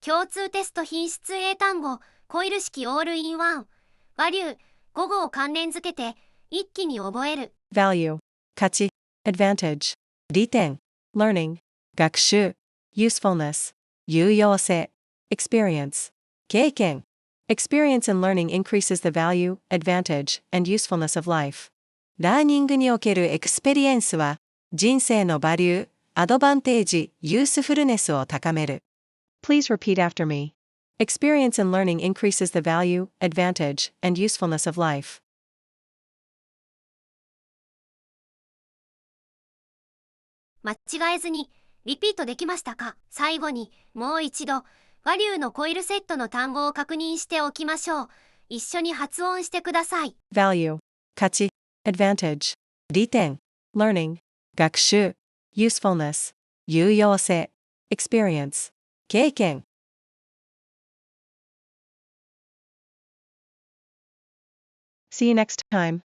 共通テスト品質英単語、コイル式オールインワン、和流、語語を関連づけて、一気に覚える。value, 価値 advantage, 利点 learning, 学習 usefulness, 有用性 experience, 経験 experience in learning increases the value, advantage, and usefulness of life. ラーニングにおけるエクスペリエンスは、人生のバリュー、アドバンテージ、ユースフルネスを高める。Please repeat after me. Experience in learning increases the value, advantage, and usefulness of life. 間違えずに、リピートできましたか？最後に、もう一度、和流のコイルセットの単語を確認しておきましょう。一緒に発音してください。value, 価値 advantage, 利点 learning, 学習 usefulness, 有用性 experience, 経験 See you next time.